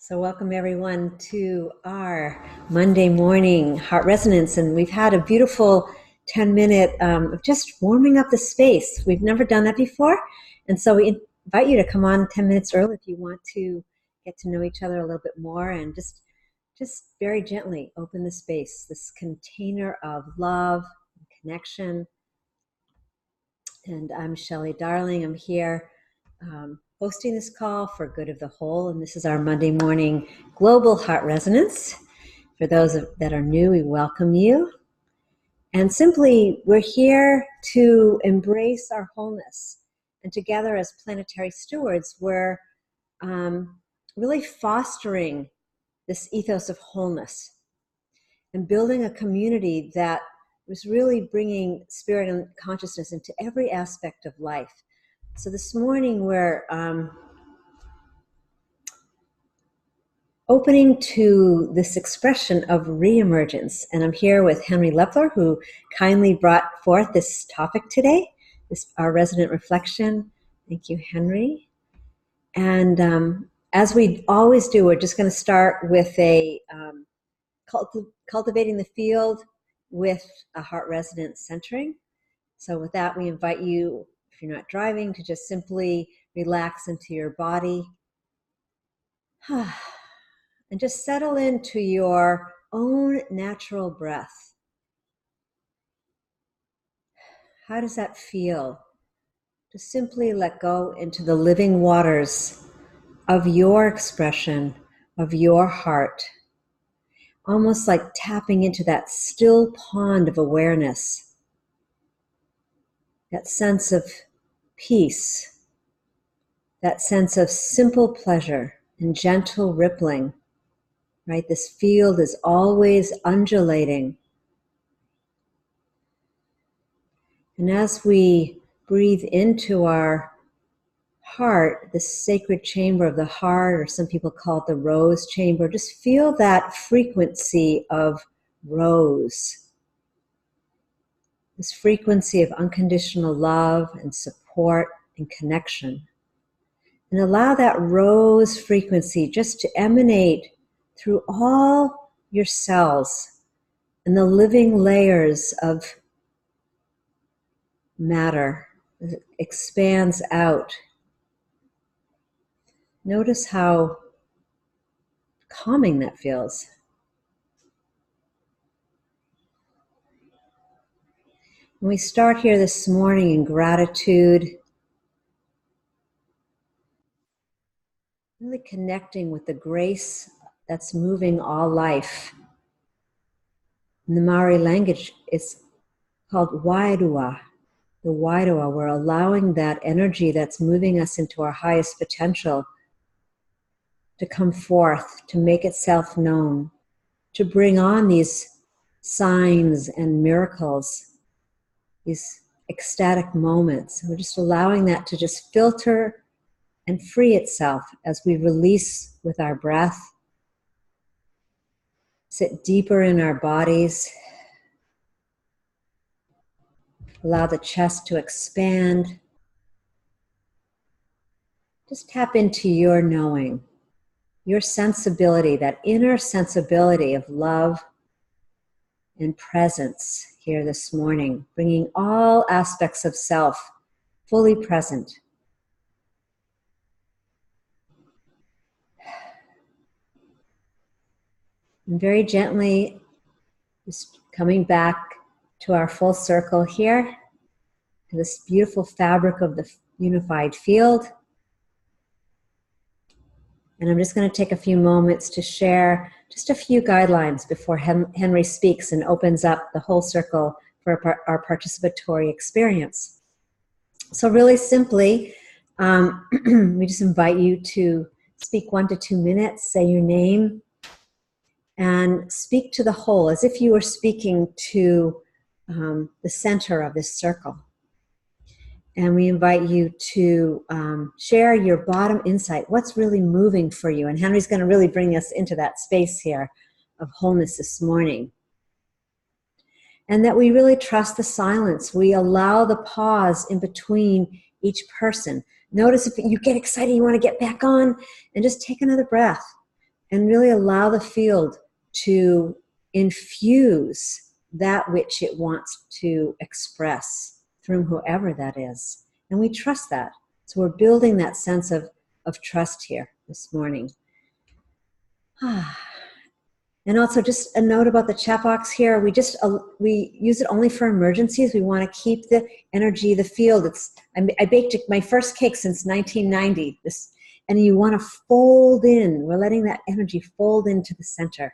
So welcome everyone to our Monday morning Heart Resonance, and we've had a beautiful 10-minute of just warming up the space. We've never done that before, and so we invite you to come on 10 minutes early if you want to get to know each other a little bit more, and just very gently open the space, this container of love and connection. And I'm Shelley Darling. I'm here hosting this call for good of the whole, and this is our Monday morning global heart resonance. For those that are new, we welcome you. And simply, we're here to embrace our wholeness. And together as planetary stewards, we're really fostering this ethos of wholeness and building a community that was really bringing spirit and consciousness into every aspect of life. So this morning we're opening to this expression of reemergence, and I'm here with Henry Lepler, who kindly brought forth this topic today, our resident reflection. Thank you, Henry. And as we always do, we're just going to start with a cultivating the field with a heart resonance centering. So with that, we invite you, if you're not driving, to just simply relax into your body and just settle into your own natural breath. How does that feel? To simply let go into the living waters of your expression, of your heart, almost like tapping into that still pond of awareness, that sense of peace, that sense of simple pleasure and gentle rippling, right? This field is always undulating. And as we breathe into our heart, this sacred chamber of the heart, or some people call it the rose chamber, just feel that frequency of rose. This frequency of unconditional love and support and connection. And allow that rose frequency just to emanate through all your cells and the living layers of matter as it expands out. Notice how calming that feels. And we start here this morning in gratitude, really connecting with the grace that's moving all life. In the Maori language, it's called wairua. The wairua, we're allowing that energy that's moving us into our highest potential to come forth, to make itself known, to bring on these signs and miracles, these ecstatic moments. We're just allowing that to just filter and free itself as we release with our breath, sit deeper in our bodies, allow the chest to expand. Just tap into your knowing, your sensibility, that inner sensibility of love and presence here this morning, bringing all aspects of self fully present. And very gently, just coming back to our full circle here, to this beautiful fabric of the unified field. And I'm just going to take a few moments to share just a few guidelines before Henry speaks and opens up the whole circle for our participatory experience. So really simply, we just invite you to speak 1 to 2 minutes, say your name, and speak to the whole as if you were speaking to the center of this circle. And we invite you to share your bottom insight. What's really moving for you? And Henry's going to really bring us into that space here of wholeness this morning. And that we really trust the silence. We allow the pause in between each person. Notice if you get excited, you want to get back on, and just take another breath. and really allow the field to infuse that which it wants to express through whoever that is. And we trust that. So we're building that sense of trust here this morning. And also just a note about the chat box here. We use it only for emergencies. We want to keep the energy, the field. I baked my first cake since 1990. And you want to fold in. We're letting that energy fold into the center.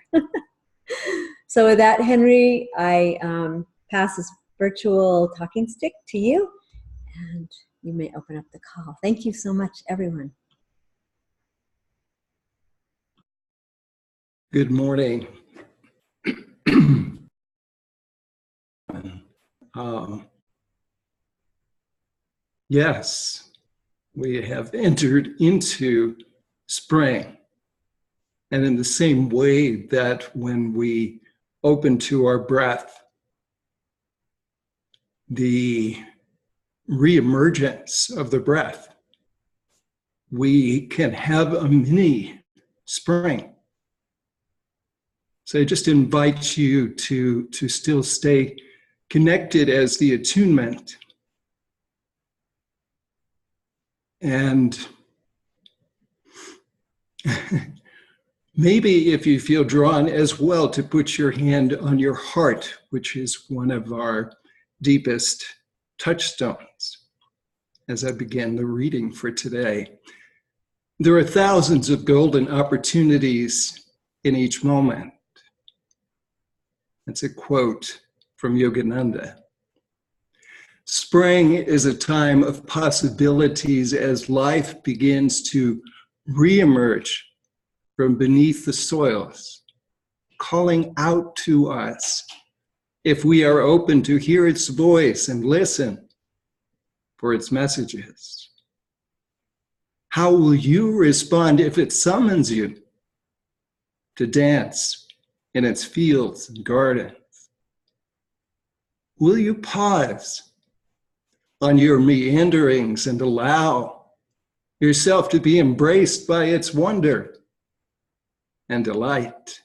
So with that, Henry, I pass this virtual talking stick to you, and you may open up the call. Thank you so much, everyone. Good morning. Yes, we have entered into spring. And in the same way that when we open to our breath, the reemergence of the breath, we can have a mini spring. So I just invite you to still stay connected as the attunement. And maybe if you feel drawn as well to put your hand on your heart, which is one of our deepest touchstones, as I begin the reading for today. There are thousands of golden opportunities in each moment. That's a quote from Yogananda. Spring is a time of possibilities as life begins to reemerge from beneath the soils, calling out to us if we are open to hear its voice and listen for its messages. How will you respond if it summons you to dance in its fields and gardens? Will you pause on your meanderings and allow yourself to be embraced by its wonder and delight?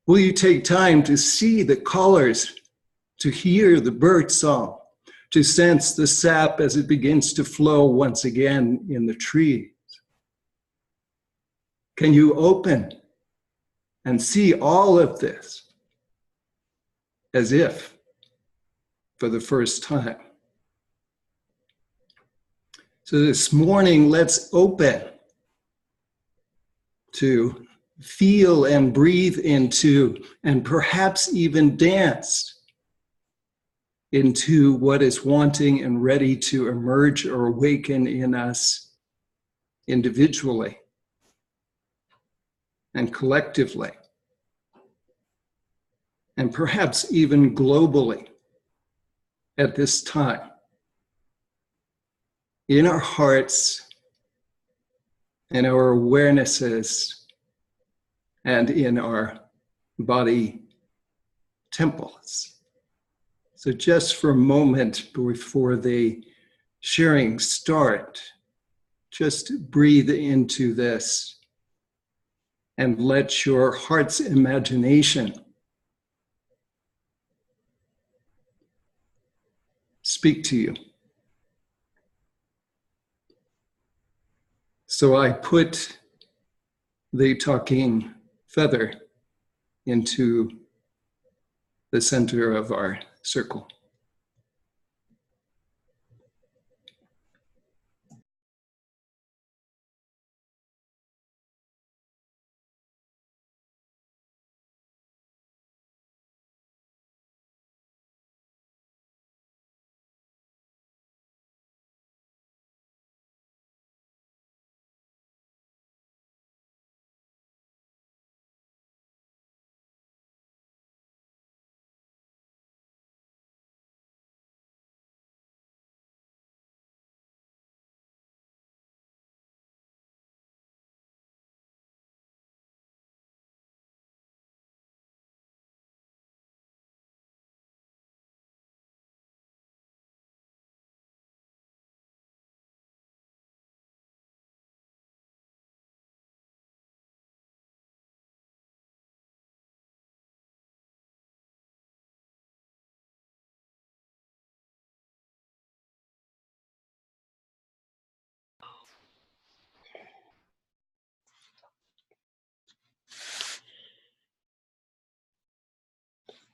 Will you take time to see the colors, to hear the birdsong, to sense the sap as it begins to flow once again in the trees? Can you open and see all of this as if for the first time? So this morning, let's open to feel and breathe into, and perhaps even dance into what is wanting and ready to emerge or awaken in us individually and collectively, and perhaps even globally at this time. In our hearts, in our awarenesses, and in our body temples. So just for a moment before the sharing start, just breathe into this and let your heart's imagination speak to you. So I put the talking feather into the center of our circle.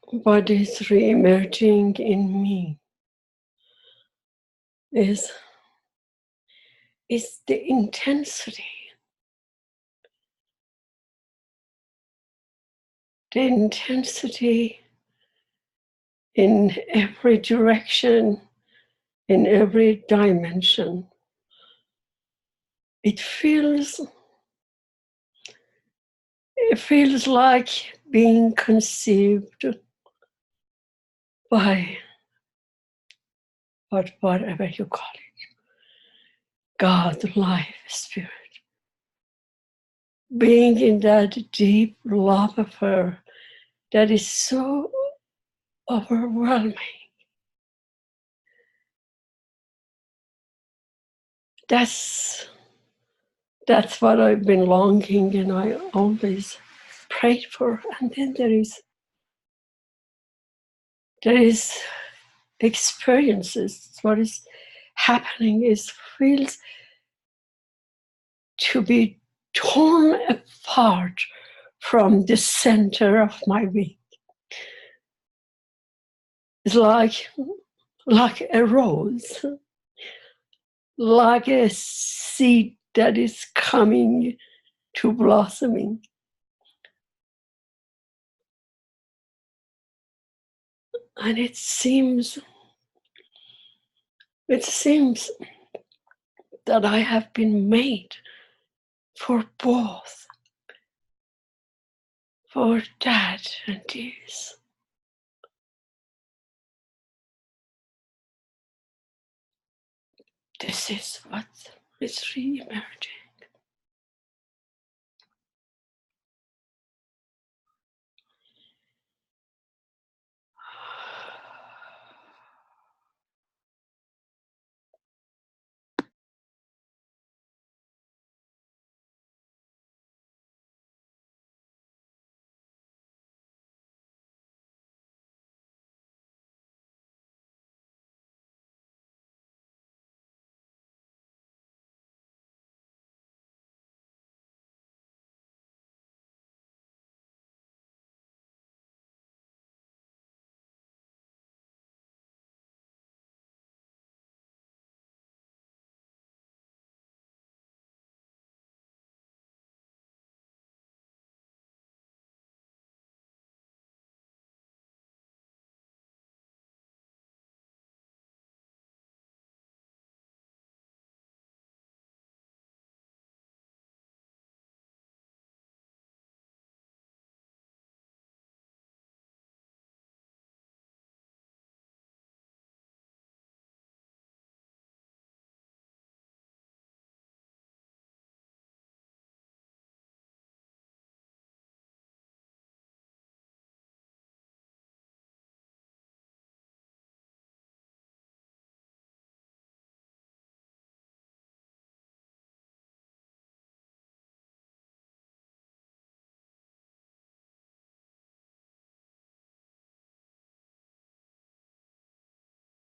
what is re-emerging in me is the intensity. The intensity in every direction, in every dimension. It feels like being conceived by whatever you call it, God, life, spirit. Being in that deep love of her that is so overwhelming. That's what I've been longing, and I always prayed for. And then there is experiences. What is happening is feels to be torn apart from the center of my being. It's like a rose, like a seed that is coming to blossoming. And it seems that I have been made for both, for that and this. This is what is re-emerging.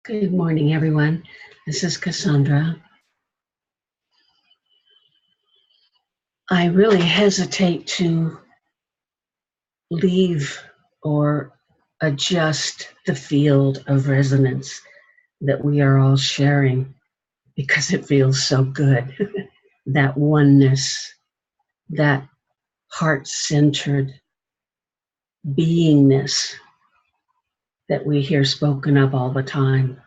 Good morning, everyone. This is Cassandra. I really hesitate to leave or adjust the field of resonance that we are all sharing because it feels so good. That oneness, that heart-centered beingness that we hear spoken of all the time.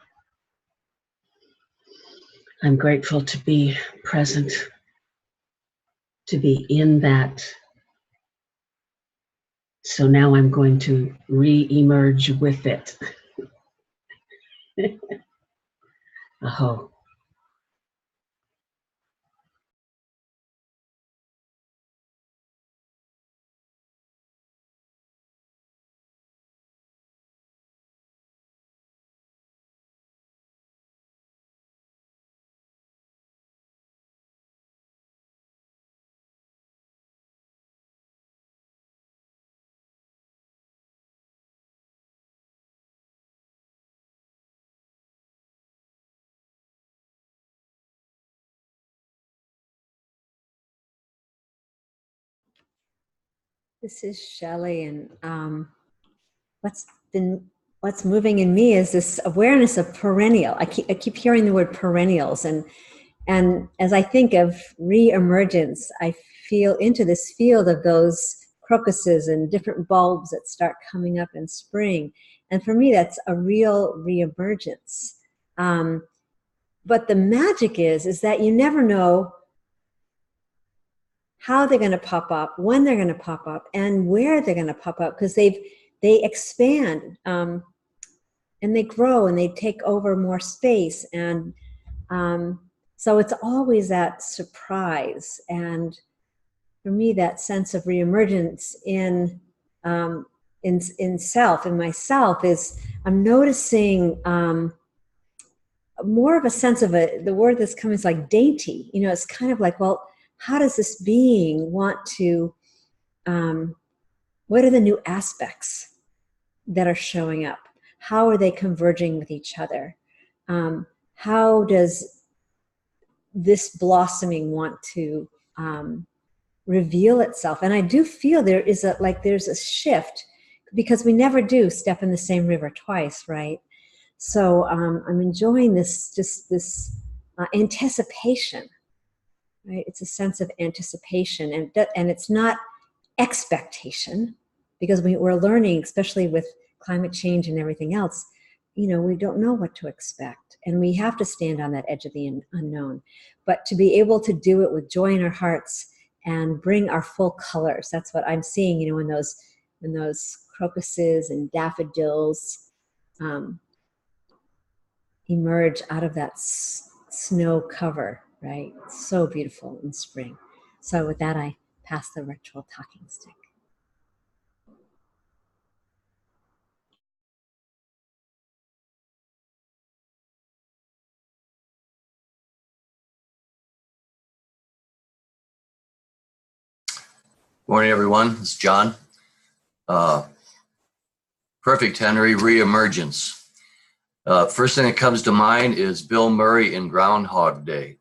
I'm grateful to be present, to be in that. So now I'm going to re-emerge with it. Aho. This is Shelley, and what's moving in me is this awareness of perennial. I keep hearing the word perennials, and as I think of reemergence, I feel into this field of those crocuses and different bulbs that start coming up in spring. And for me, that's a real reemergence. But the magic is that you never know how they're going to pop up, when they're going to pop up, and where they're going to pop up, because they expand and they grow and they take over more space. And so it's always that surprise. And for me, that sense of reemergence in self, in myself, is I'm noticing more of a sense of the word that's coming is like dainty. You know, it's kind of like, well, how does this being want to, what are the new aspects that are showing up? How are they converging with each other? How does this blossoming want to reveal itself? And I do feel there's a shift, because we never do step in the same river twice, right? So I'm enjoying this anticipation, right? It's a sense of anticipation, and it's not expectation, because we're learning, especially with climate change and everything else, you know, we don't know what to expect, and we have to stand on that edge of the unknown. But to be able to do it with joy in our hearts and bring our full colors, that's what I'm seeing, you know, when those crocuses and daffodils emerge out of that snow cover, right? It's so beautiful in spring. So with that, I pass the virtual talking stick. Morning, everyone. It's John. Perfect, Henry. Reemergence. First thing that comes to mind is Bill Murray in Groundhog Day.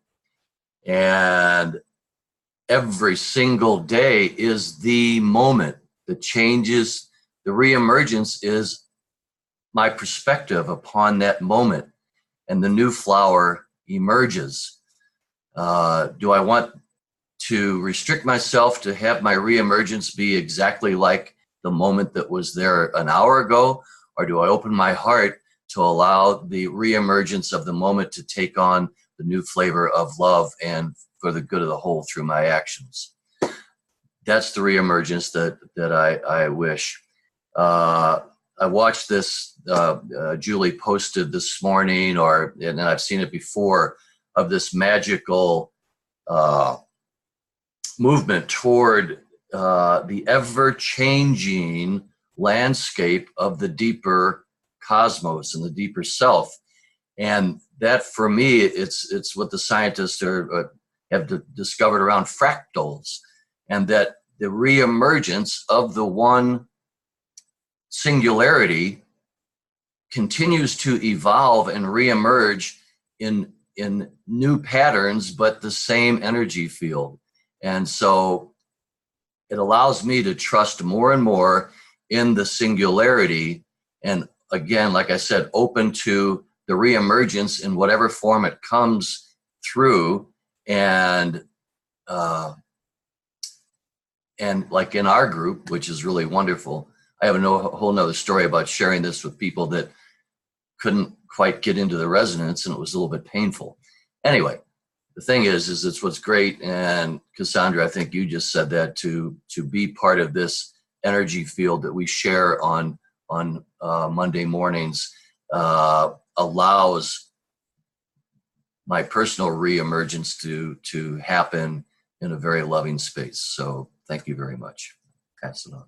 And every single day is the moment that changes. The reemergence is my perspective upon that moment, and the new flower emerges. Do I want to restrict myself to have my reemergence be exactly like the moment that was there an hour ago? Or do I open my heart to allow the reemergence of the moment to take on the new flavor of love and for the good of the whole through my actions? That's the reemergence that I wish. I watched this, Julie posted this morning, and I've seen it before, of this magical movement toward the ever-changing landscape of the deeper cosmos and the deeper self. And that, for me, it's what the scientists have discovered around fractals, and that the reemergence of the one singularity continues to evolve and reemerge in new patterns, but the same energy field. And so it allows me to trust more and more in the singularity. And again, like I said, open to the reemergence in whatever form it comes through. And like in our group, which is really wonderful, I have a whole nother story about sharing this with people that couldn't quite get into the resonance, and it was a little bit painful. Anyway, the thing is it's what's great. And Cassandra, I think you just said that to be part of this energy field that we share on Monday mornings allows my personal reemergence to happen in a very loving space. So thank you very much. Pass it on.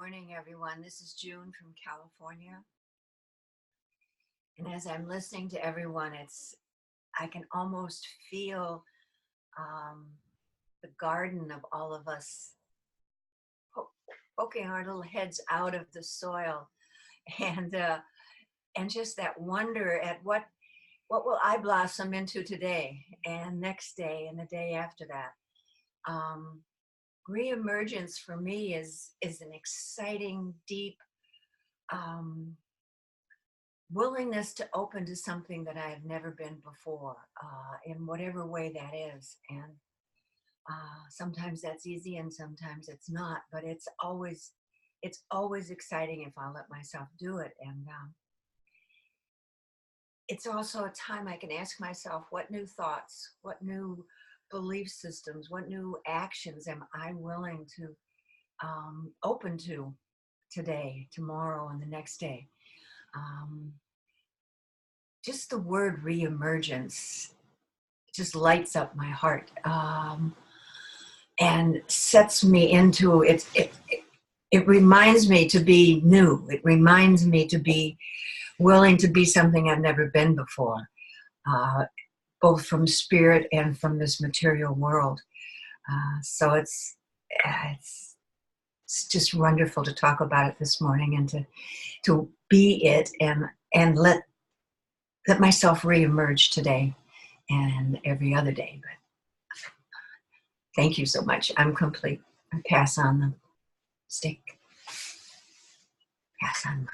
Morning, everyone. This is June from California. And as I'm listening to everyone, I can almost feel the garden of all of us poking our little heads out of the soil, and just that wonder at what will I blossom into today and next day and the day after that. Reemergence for me is an exciting, deep willingness to open to something that I have never been before, in whatever way that is. And sometimes that's easy and sometimes it's not, but it's always exciting if I'll let myself do it. And it's also a time I can ask myself, what new thoughts, what new belief systems, what new actions am I willing to open to today, tomorrow, and the next day? Just the word reemergence just lights up my heart, and sets me into it. It reminds me to be new. It reminds me to be willing to be something I've never been before, both from spirit and from this material world. So it's just wonderful to talk about it this morning, and to be it, and let myself reemerge today and every other day. But thank you so much. I'm complete. I pass on the stick. Pass on mine.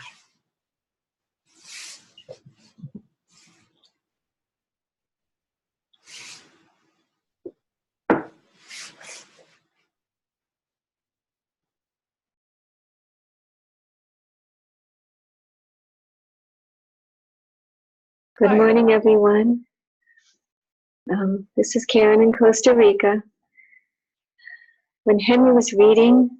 Good morning, everyone. This is Karen in Costa Rica. When Henry was reading,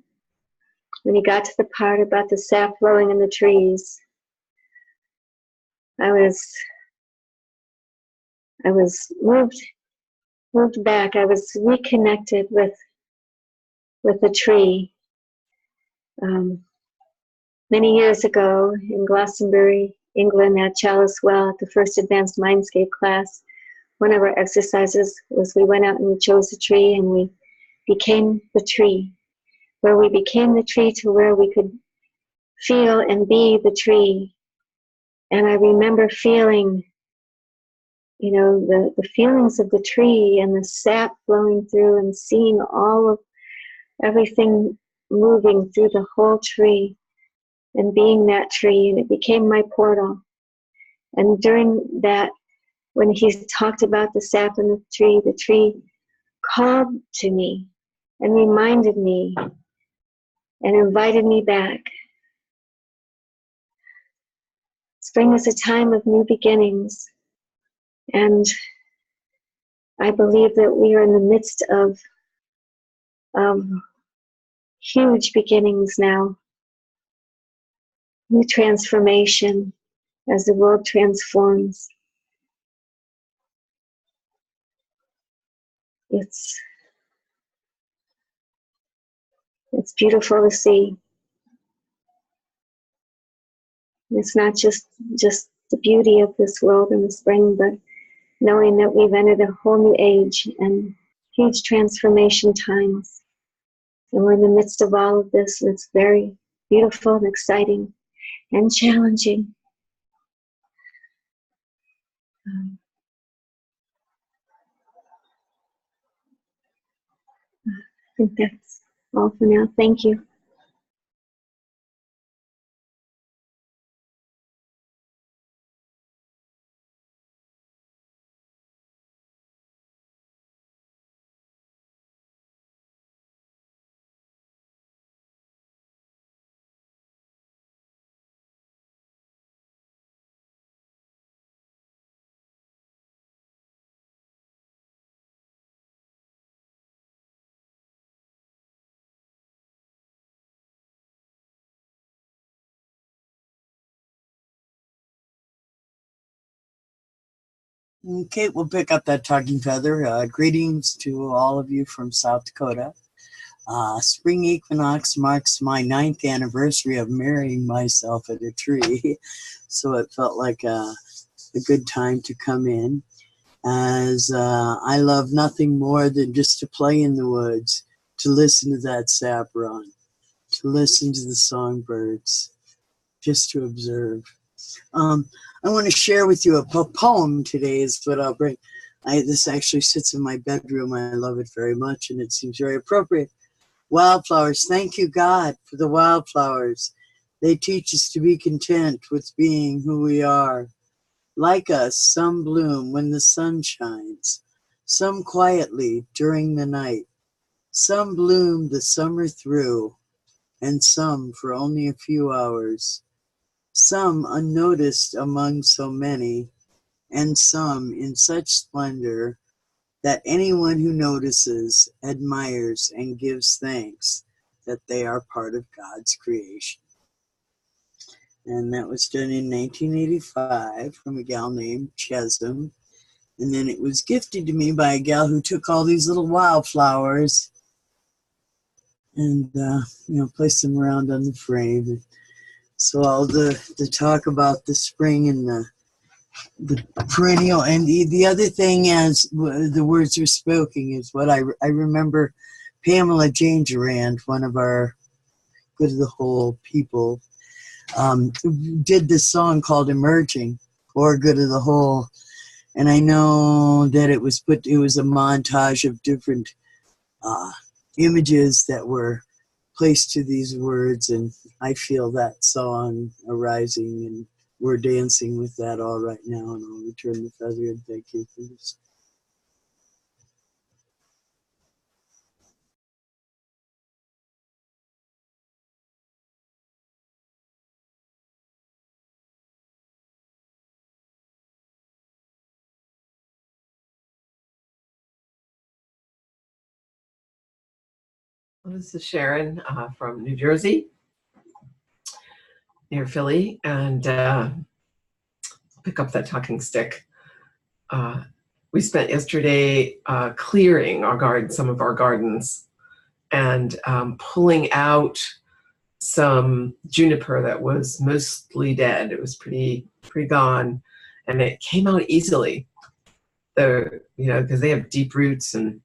when he got to the part about the sap flowing in the trees, I was moved back. I was reconnected with the tree. Many years ago in Glastonbury, England, at Chalice Well, at the first advanced mindscape class, one of our exercises was we went out and we chose a tree and we became the tree, where we became the tree to where we could feel and be the tree. And I remember feeling, the feelings of the tree and the sap flowing through, and seeing all of everything moving through the whole tree and being that tree, and it became my portal. And during that, when he talked about the sap in the tree called to me and reminded me and invited me back. Spring is a time of new beginnings, and I believe that we are in the midst of huge beginnings now. New transformation as the world transforms. It's beautiful to see. It's not just the beauty of this world in the spring, but knowing that we've entered a whole new age and huge transformation times. And we're in the midst of all of this, and it's very beautiful and exciting and challenging. I think that's all for now. Thank you. Okay, we'll pick up that talking feather. Greetings to all of you from South Dakota. Spring equinox marks my 9th anniversary of marrying myself at a tree, so it felt like a good time to come in, as I love nothing more than just to play in the woods, to listen to that sap run, to listen to the songbirds, just to observe. I want to share with you a poem today is what I'll bring. This actually sits in my bedroom. I love it very much, and it seems very appropriate. Wildflowers. Thank you, God, for the wildflowers. They teach us to be content with being who we are. Like us, some bloom when the sun shines, some quietly during the night. Some bloom the summer through, and some for only a few hours. Some unnoticed among so many, and some in such splendor that anyone who notices admires and gives thanks that they are part of God's creation. And that was done in 1985 from a gal named Chesum. And then it was gifted to me by a gal who took all these little wildflowers and placed them around on the frame. So all the talk about the spring and the perennial, and the other thing as the words are spoken is what I remember Pamela Jane Durand, one of our Good of the Whole people, did this song called Emerging or Good of the Whole. And I know that it was a montage of different images that were placed to these words, and I feel that song arising, and we're dancing with that all right now, and I'll return the feather and thank you for this. This is Sharon from New Jersey, near Philly, and pick up that talking stick. We spent yesterday clearing our garden, some of our gardens, and pulling out some juniper that was mostly dead. It was pretty gone, and it came out easily. Because they have deep roots, and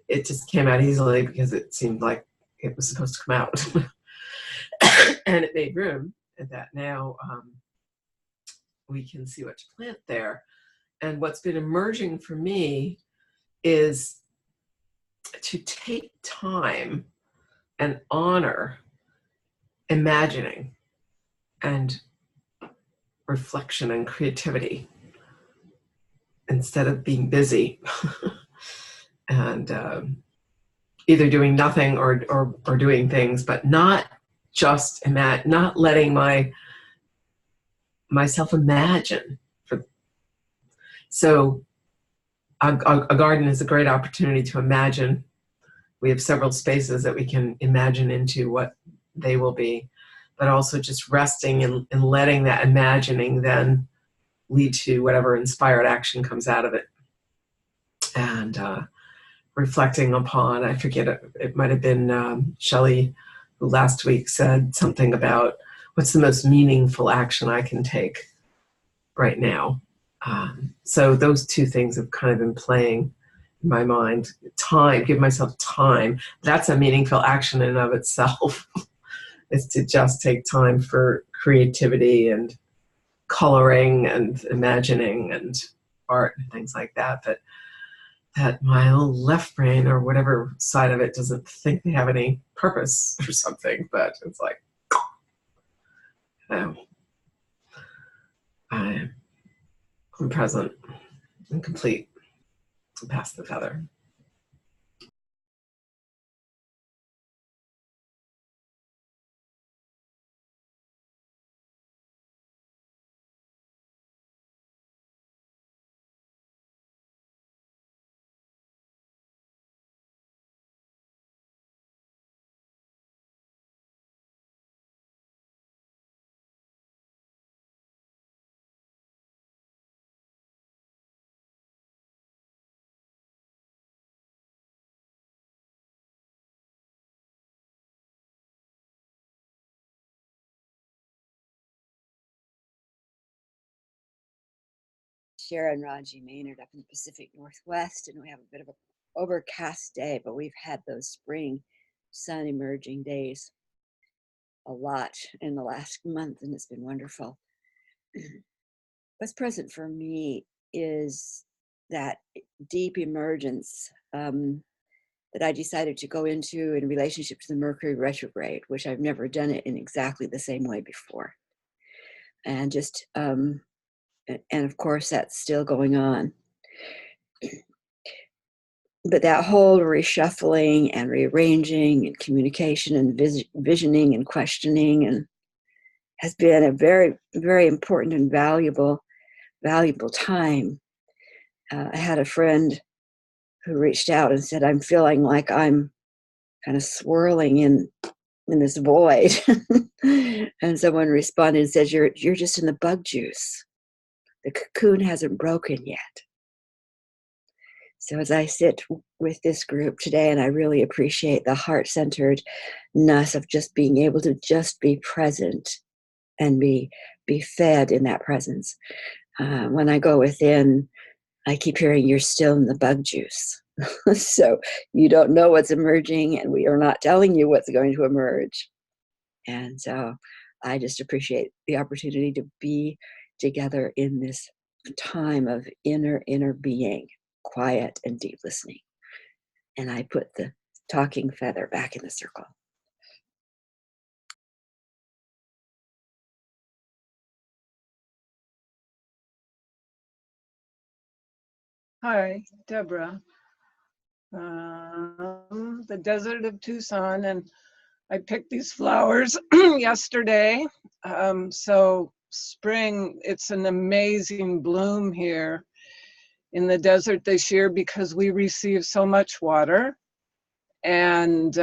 it just came out easily because it seemed like it was supposed to come out. And it made room, and that now we can see what to plant there. And what's been emerging for me is to take time and honor imagining and reflection and creativity instead of being busy and either doing nothing or doing things, but not just not letting myself imagine. So a garden is a great opportunity to imagine. We have several spaces that we can imagine into what they will be, but also just resting and letting that imagining then lead to whatever inspired action comes out of it. And reflecting upon, I forget, it might have been Shelley who last week said something about what's the most meaningful action I can take right now. So those two things have kind of been playing in my mind. Time, give myself time. That's a meaningful action in and of itself, is to just take time for creativity and coloring and imagining and art and things like that. That my own left brain or whatever side of it doesn't think they have any purpose or something, but it's like, I'm present and complete and pass the feather. Sharon Raji Maynard up in the Pacific Northwest, and we have a bit of an overcast day, but we've had those spring sun emerging days a lot in the last month, and it's been wonderful. What's present for me is that deep emergence that I decided to go into in relationship to the Mercury retrograde, which I've never done it in exactly the same way before. And just, and of course, that's still going on. But that whole reshuffling and rearranging and communication and visioning and questioning and has been a very, very important and valuable time. I had a friend who reached out and said, I'm feeling like I'm kind of swirling in this void. And someone responded and says, you're just in the bug juice. The cocoon hasn't broken yet. So as I sit with this group today, and I really appreciate the heart-centeredness of just being able to just be present and be fed in that presence. When I go within, I keep hearing you're still in the bug juice. So you don't know what's emerging, and we are not telling you what's going to emerge. And so I just appreciate the opportunity to be together in this time of inner being, quiet and deep listening. And I put the talking feather back in the circle. Hi, Deborah. The desert of Tucson, and I picked these flowers yesterday. So spring, it's an amazing bloom here in the desert this year because we receive so much water. And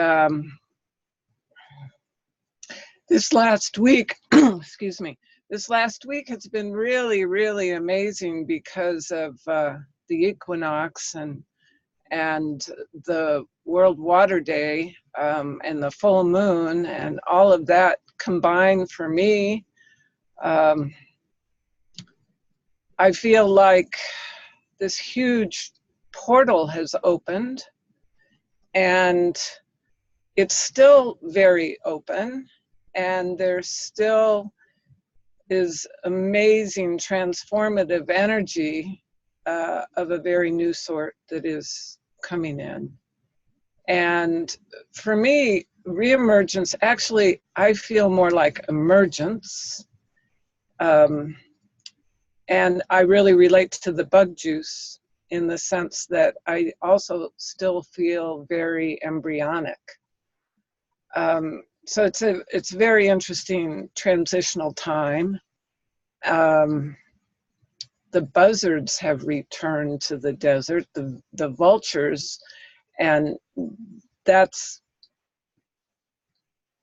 this last week, excuse me, this last week has been really, really amazing because of the equinox and the World Water Day and the full moon and all of that combined for me. I feel like this huge portal has opened, and it's still very open, and there still is amazing transformative energy of a very new sort that is coming in. And for me, reemergence, actually, I feel more like emergence. And I really relate to the bug juice in the sense that I also still feel very embryonic. So it's a very interesting transitional time. The buzzards have returned to the desert, the vultures, and that's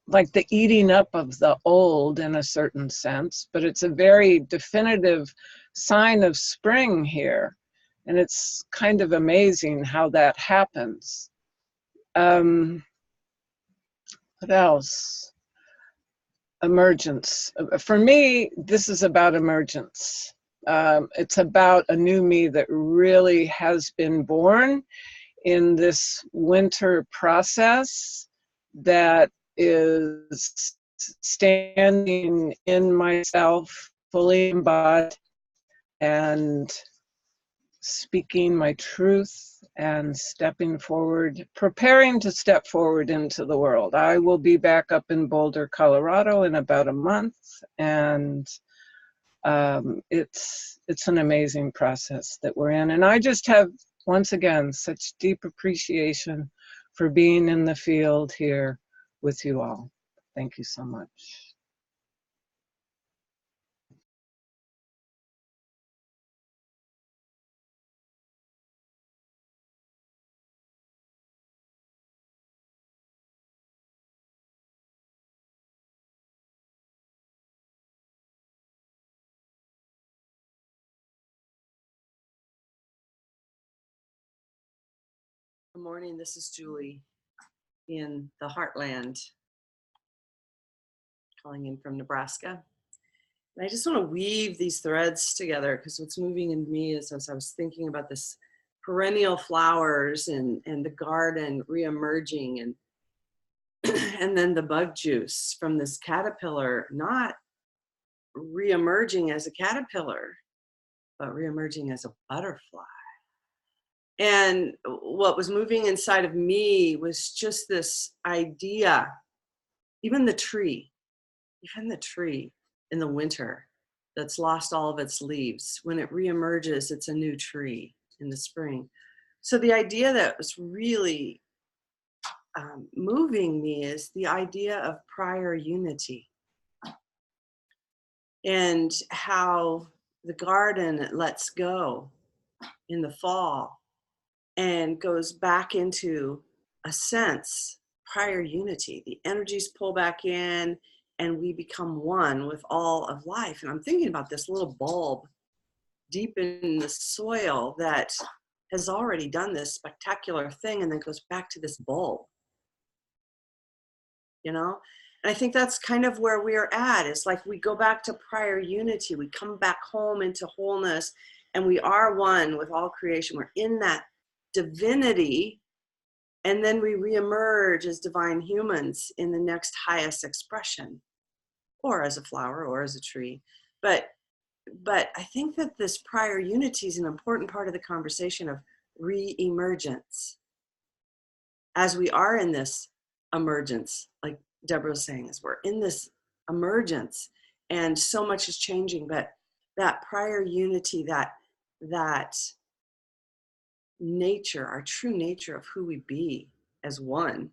like the eating up of the old in a certain sense, but it's a very definitive sign of spring here. And it's kind of amazing how that happens. What else? Emergence. For me, this is about emergence. It's about a new me that really has been born in this winter process that is standing in myself, fully embodied, and speaking my truth and stepping forward, preparing to step forward into the world. I will be back up in Boulder, Colorado in about a month, and it's an amazing process that we're in. And I just have, once again, such deep appreciation for being in the field here with you all. Thank you so much. Good morning, this is Julie in the Heartland, calling in from Nebraska. And I just want to weave these threads together because what's moving in me is as I was thinking about this perennial flowers and the garden re-emerging, and and then the bug juice from this caterpillar, not re-emerging as a caterpillar, but re-emerging as a butterfly. And what was moving inside of me was just this idea, even the tree in the winter that's lost all of its leaves, when it re-emerges, it's a new tree in the spring. So the idea that was really moving me is the idea of prior unity, and how the garden lets go in the fall and goes back into a sense, prior unity. The energies pull back in and we become one with all of life. And I'm thinking about this little bulb deep in the soil that has already done this spectacular thing and then goes back to this bulb, you know? And I think that's kind of where we're at. It's like we go back to prior unity. We come back home into wholeness, and we are one with all creation. We're in that divinity, and then we reemerge as divine humans in the next highest expression, or as a flower, or as a tree. But I think that this prior unity is an important part of the conversation of re-emergence. As we are in this emergence, like Deborah was saying, as we're in this emergence, and so much is changing, but that prior unity, that nature, our true nature of who we be as one,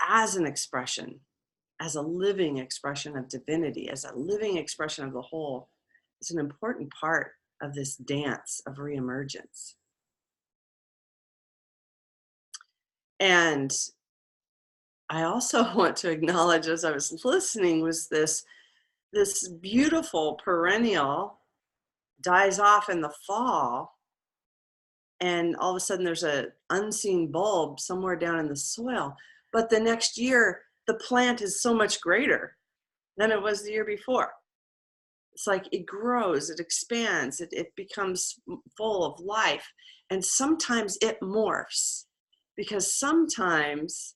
as an expression, as a living expression of divinity, as a living expression of the whole, is an important part of this dance of reemergence. And I also want to acknowledge, as I was listening, was this beautiful perennial dies off in the fall, and all of a sudden there's an unseen bulb somewhere down in the soil. But the next year, the plant is so much greater than it was the year before. It's like it grows, it expands, it becomes full of life. And sometimes it morphs, because sometimes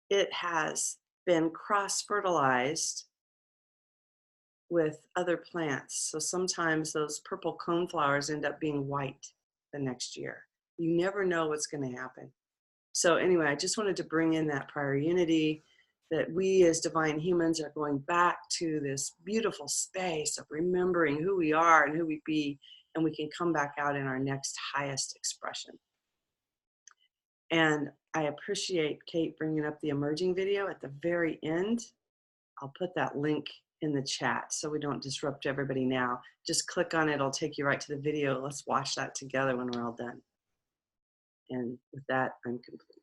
it has been cross-fertilized with other plants. So sometimes those purple coneflowers end up being white the next year. You never know what's going to happen. So anyway, I just wanted to bring in that prior unity, that we as divine humans are going back to this beautiful space of remembering who we are and who we be, and we can come back out in our next highest expression. And I appreciate Kate bringing up the emerging video at the very end. I'll put that link in the chat so we don't disrupt everybody now. Just click on it, it'll take you right to the video. Let's watch that together when we're all done. And with that, I'm complete.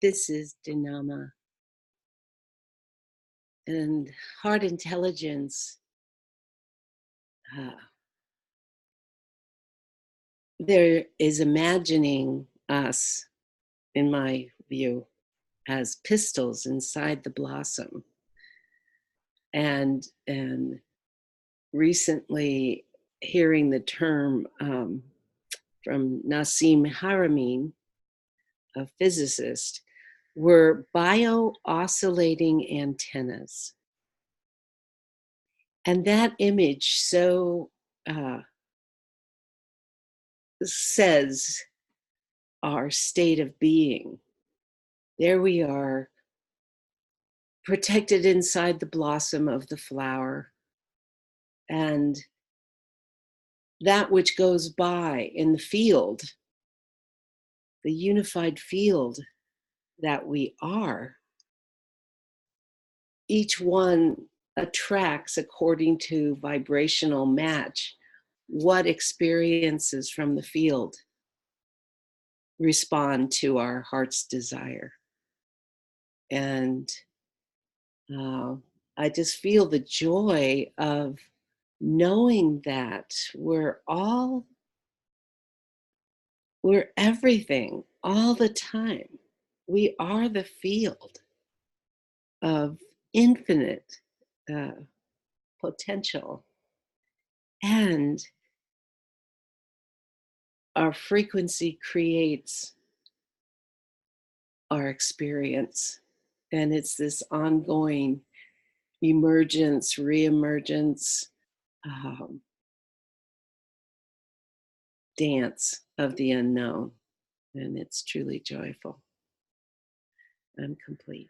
This is Dinama. And heart intelligence, there is imagining us, in my view, as pistils inside the blossom. And recently hearing the term from Nassim Haramein, a physicist, were bio-oscillating antennas. And that image so says our state of being. There we are, protected inside the blossom of the flower. And that which goes by in the field, the unified field that we are, each one attracts according to vibrational match what experiences from the field respond to our heart's desire. And I just feel the joy of knowing that we're everything all the time. We are the field of infinite potential. And our frequency creates our experience. And it's this ongoing emergence, reemergence, dance of the unknown. And it's truly joyful. I'm complete.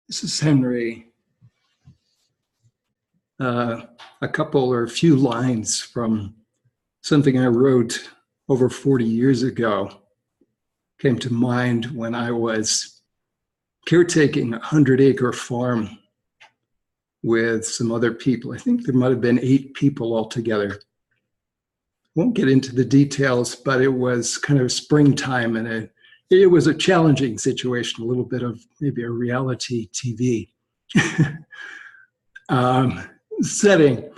This is Henry. A couple or a few lines from something I wrote over 40 years ago came to mind when I was caretaking a 100-acre farm with some other people. I think there might have been 8 people altogether. Won't get into the details, but it was kind of springtime, and it was a challenging situation, a little bit of maybe a reality TV setting.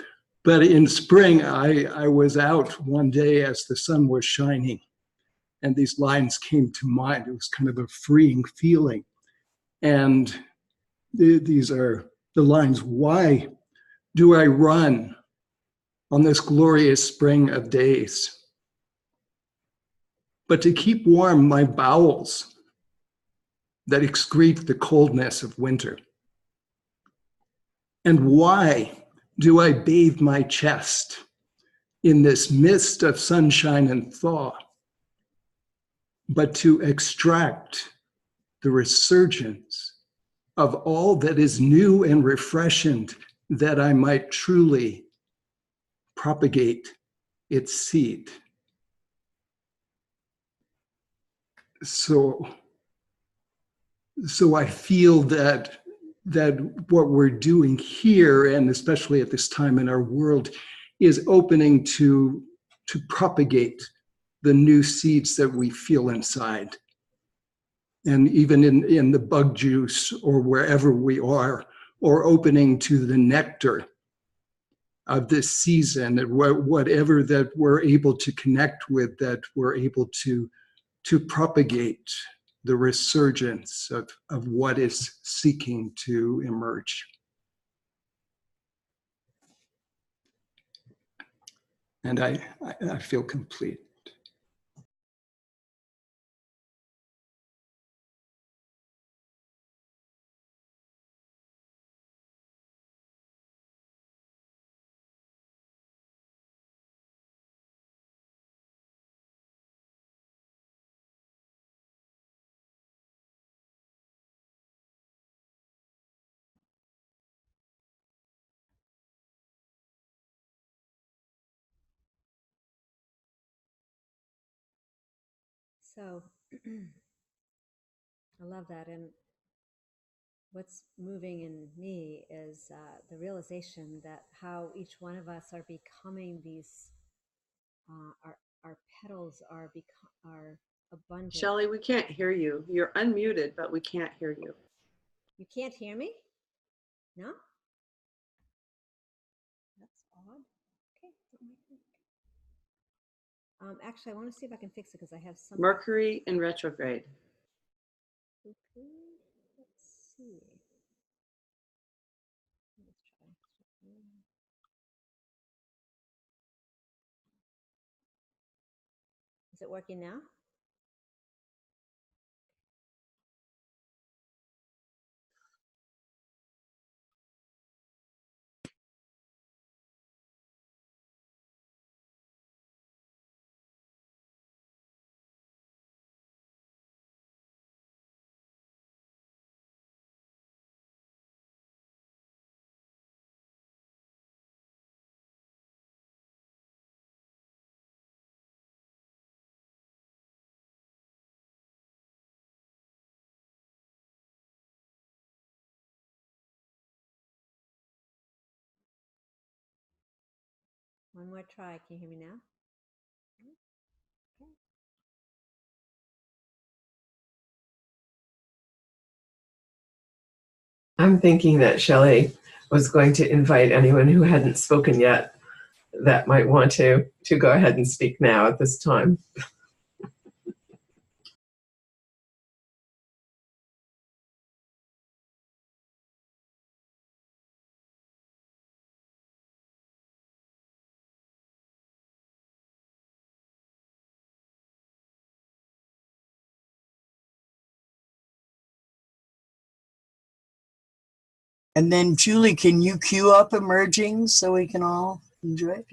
But in spring, I was out one day as the sun was shining, and these lines came to mind. It was kind of a freeing feeling. And these are the lines: why do I run on this glorious spring of days? But to keep warm my bowels that excrete the coldness of winter. And why do I bathe my chest in this mist of sunshine and thaw, but to extract the resurgence of all that is new and refreshing, that I might truly propagate its seed. So I feel that what we're doing here, and especially at this time in our world, is opening to propagate the new seeds that we feel inside. And even in the bug juice or wherever we are, or opening to the nectar of this season, and whatever that we're able to connect with, that we're able to propagate the resurgence of what is seeking to emerge. And I feel complete. So I love that. And what's moving in me is the realization that how each one of us are becoming these, petals are abundant. Shelley, we can't hear you. You're unmuted, but we can't hear you. You can't hear me? No? That's odd. Okay. Actually, I want to see if I can fix it because I have some. Mercury in retrograde. Okay. Let's see. Let's try. Is it working now? One more try. Can you hear me now? Okay. I'm thinking that Shelley was going to invite anyone who hadn't spoken yet that might want to go ahead and speak now at this time. And then, Julie, can you cue up emerging so we can all enjoy it?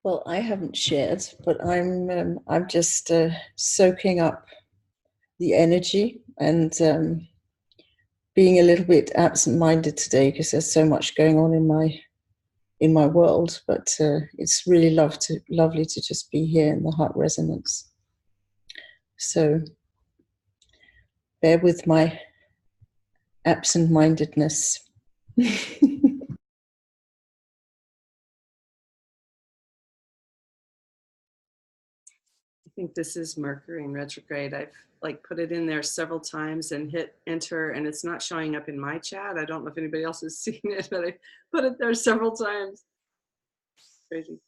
Well, I haven't shared, but I'm just soaking up the energy and being a little bit absent-minded today because there's so much going on in my world. But it's really lovely to just be here in the heart resonance. So bear with my absent-mindedness. I think this is Mercury in retrograde. I've put it in there several times and hit enter, and it's not showing up in my chat. I don't know if anybody else has seen it, but I put it there several times. Crazy.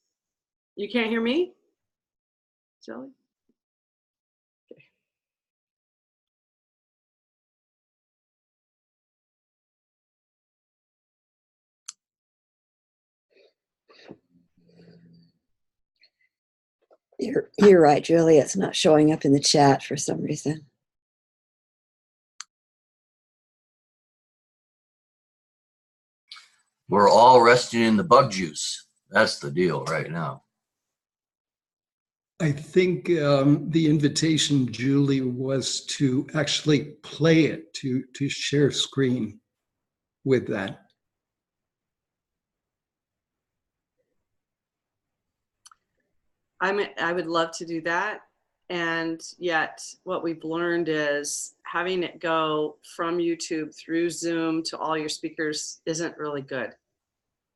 You can't hear me, Shelley? Okay. You're right, Julie. It's not showing up in the chat for some reason. We're all resting in the bug juice. That's the deal right now. I think the invitation, Julie, was to actually play it, to share screen with that. I would love to do that. And yet what we've learned is having it go from YouTube through Zoom to all your speakers isn't really good.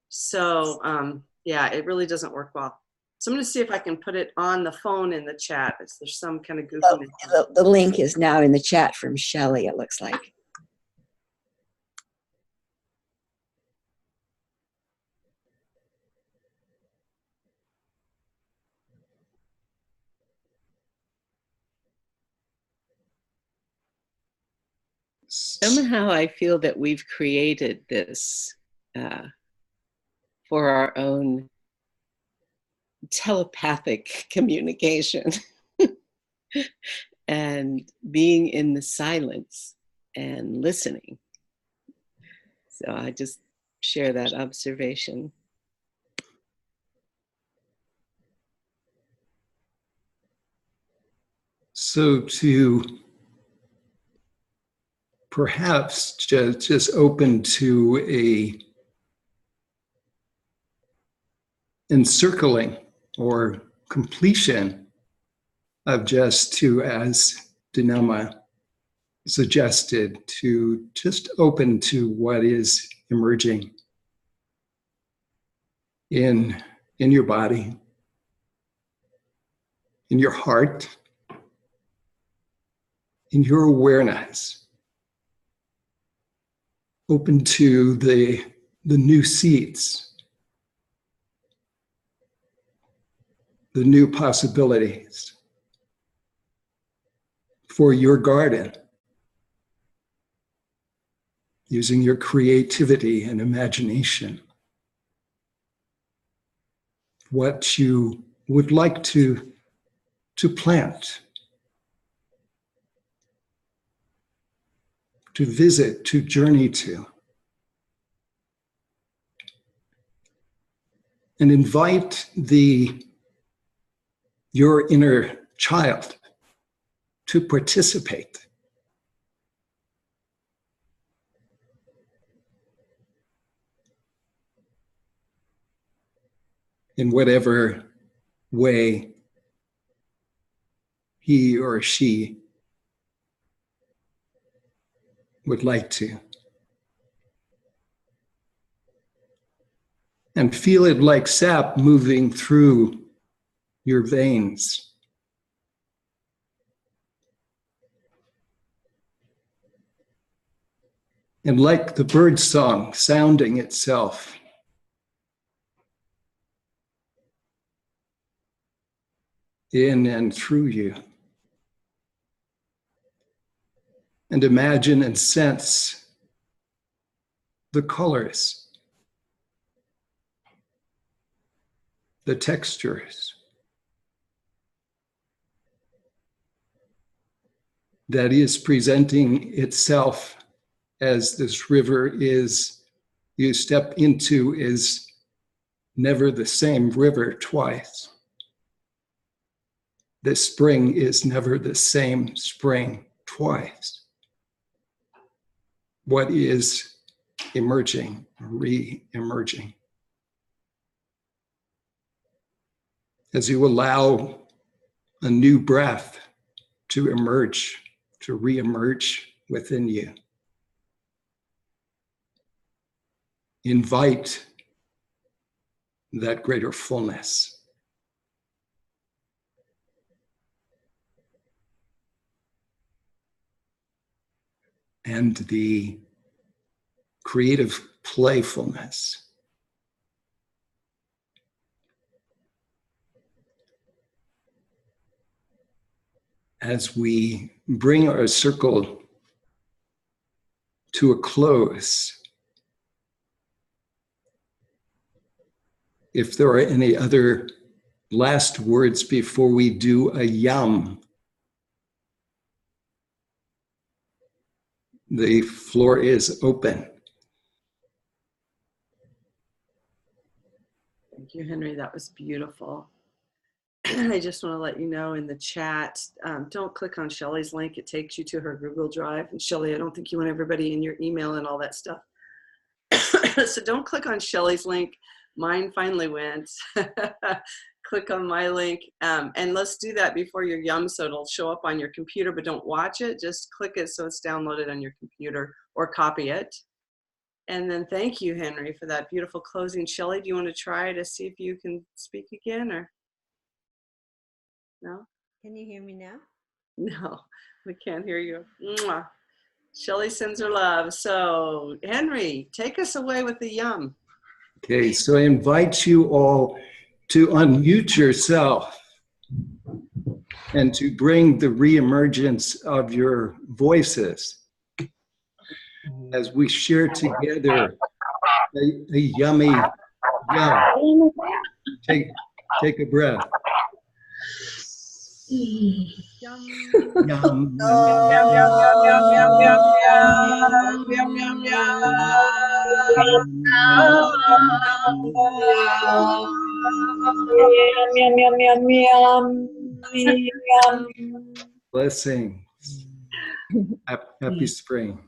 So yeah, it really doesn't work well. So I'm going to see if I can put it on the phone in the chat. There's some kind of goofiness. The link is now in the chat from Shelley, it looks like. Somehow I feel that we've created this for our own telepathic communication and being in the silence and listening. So I just share that observation. So to perhaps just open to a encircling or completion of just to, as Dinama suggested, to just open to what is emerging in your body, in your heart, in your awareness. Open to the new seeds, the new possibilities for your garden, using your creativity and imagination. What you would like to plant, to visit, to journey to. And invite your inner child to participate. In whatever way he or she would like to. And feel it like sap moving through your veins. And like the birdsong sounding itself. In and through you. And imagine and sense the colors, the textures that is presenting itself as this river you step into is never the same river twice. This spring is never the same spring twice. What is emerging, re-emerging? As you allow a new breath to emerge, to re-emerge within you. Invite that greater fullness. And the creative playfulness. As we bring our circle to a close, if there are any other last words before we do a yum, the floor is open. Thank you, Henry. That was beautiful. I just want to let you know in the chat, don't click on Shelley's link. It takes you to her Google Drive. And Shelley, I don't think you want everybody in your email and all that stuff. So don't click on Shelley's link. Mine finally went. Click on my link. And let's do that before your yum, so it'll show up on your computer, but don't watch it. Just click it so it's downloaded on your computer or copy it. And then thank you, Henry, for that beautiful closing. Shelley, do you want to try to see if you can speak again? Or No? Can you hear me now? No, we can't hear you. Mwah. Shelley sends her love. So, Henry, take us away with the yum. Okay, so I invite you all to unmute yourself and to bring the reemergence of your voices as we share together a yummy yum. Take a breath. Yum. Yum. Yum, yum, yum, yum, yum, yum, yum, yum, yum, Blessings. Happy spring.